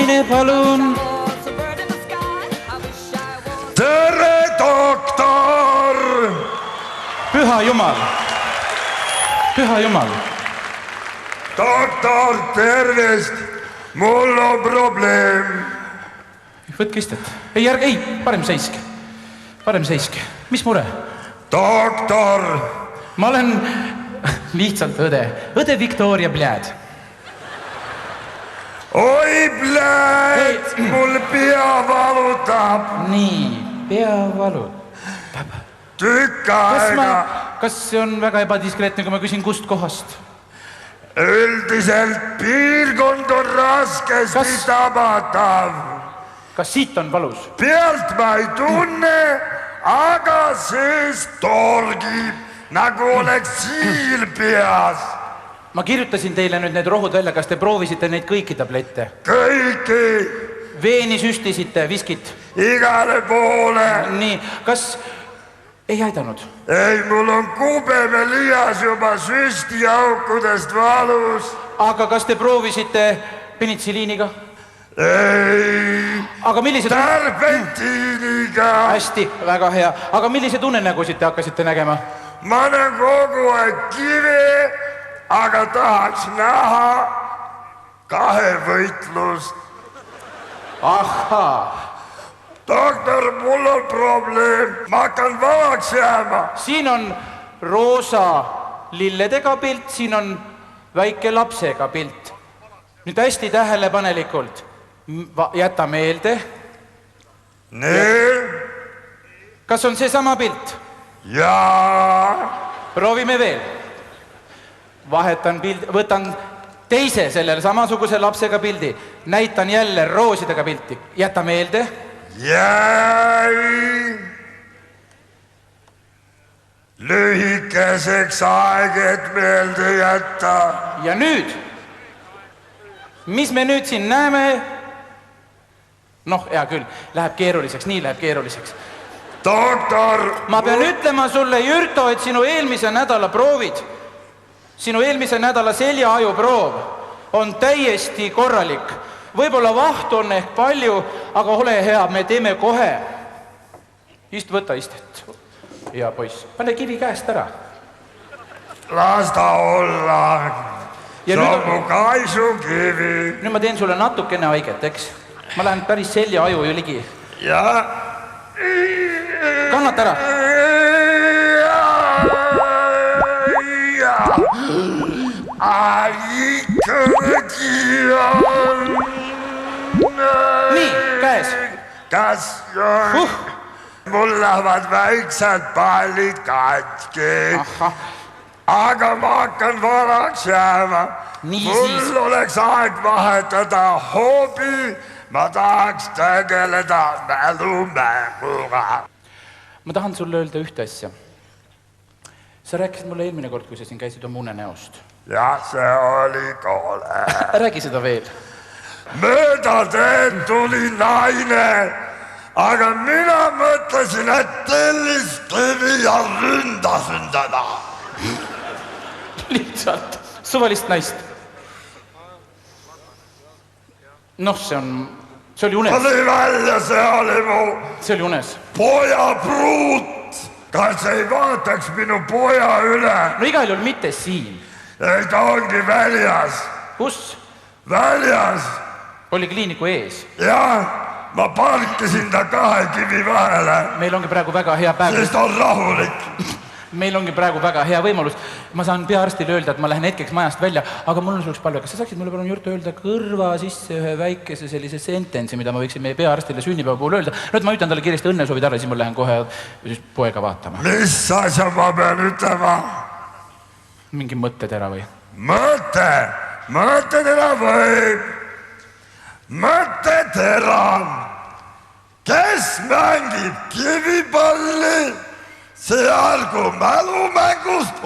teine, palun. Tere, doktor! Püha Jumal. Püha Jumal. Doktor, tervist! Mul on probleem. Võtke istet. Ei, parem seiske. Parem seiske. Mis mure? Doktor! Ma olen lihtsalt õde. Õde Victoria Bläd. Oi, Bläd! Mul pea valutab. Nii, pea valutab. Tükk aega. Kas see on väga ebadiskreetne, kui ma küsin kust kohast? Üldiselt piirkond on raskesti tabatav. Kas siit on valus? Pealt ma ei tunne, aga sees torgib, nagu oleks siil peas. Ma kirjutasin teile nüüd need rohud välja, kas te proovisite neid kõiki tablette? Kõiki. Veeni süstisite, viskit? Igale poole. Nii, kas ei aidanud? Ei, mul on kubeme lias juba süstiaukudest valus. Aga kas te proovisite penitsiliiniga? Ei. Aga millised... Tärpentiiniga. Hästi, väga hea. Aga millised unenägusid te hakkasite nägema? Ma näen kogu aeg kivi, aga tahaks näha kahevõitlust. Ahaa. Doktor, mul on probleem. Ma hakkan valaks jääma. Siin on roosa lilledega pilt, siin on väike lapsega pilt. Nüüd hästi tähelepanelikult. Jäta meelde. Nii. Kas on see sama pilt? Jaa. Proovime veel. Vahetan pild, võtan teise sellele samasuguse lapsega pildi. Näitan jälle roosidega pilti. Jäta meelde. Jäi. Lühikeseks aeg, et meelde jätta. Ja nüüd? Mis me nüüd siin näeme? Noh, hea küll, läheb keeruliseks, nii läheb keeruliseks. Doktor! Ma pean ütlema sulle, Jürto, et sinu eelmise nädala proovid, sinu eelmise nädala seljaaju proov on täiesti korralik. Võib-olla vahtu on ehk palju, aga ole hea, me teeme kohe. Võta istet. Hea poiss, pane kivi käest ära. Las ta olla. See on mu kaisukivi. Nüüd ma teen sulle natukene haiget, eks? Ma lähen päris seljaaju ju ligi. Ja. Kannata ära. Ikkagi on. Nii, käes. Kas on? Mul lähevad väiksed pallid katki. Aga ma hakkan valaks jääma. Mul oleks aeg vahetada hoobi. Ma tahaks tegeleda mälumänguga. Ma tahan sulle öelda ühte asja. Sa rääkisid mulle eelmine kord, kui sa siin käisid oma unenäost. Jah, see oli koole. Räägi seda veel. Mööda teed tuli naine, aga mina mõtlesin, et tellis kivi ja ründasin teda. Lihtsalt, suvalist naist. Noh, see oli unes. Oli välja, see oli mu... See oli unes. Poja pruut. Kas ei vaataks minu poja üle? No igal juhul mitte siin. Ei, ta ongi väljas. Kus? Väljas. Oli kliiniku ees. Jah, ma parkisin ta kahe kivi vahele. Meil ongi praegu väga hea päev. Sest on rahulik. Meil ongi praegu väga hea võimalus. Ma saan peaarstile öelda, et ma lähen hetkeks majast välja, aga mul on sulluks palju. Kas sa saaksid mulle palun Jürto öelda kõrva sisse ühe väikese sellise sentensi, mida ma võiksin meie peaarstile sünnipäeva puhul öelda? No, et ma ütlen talle kiiresti õnnesoovid ära, siis ma lähen kohe poega vaatama. Mis asja ma pean ütlema? Mingi mõttetera või? Mõttetera võib. Mõttetera. Kes mängib kivipalli? See algu mälumängust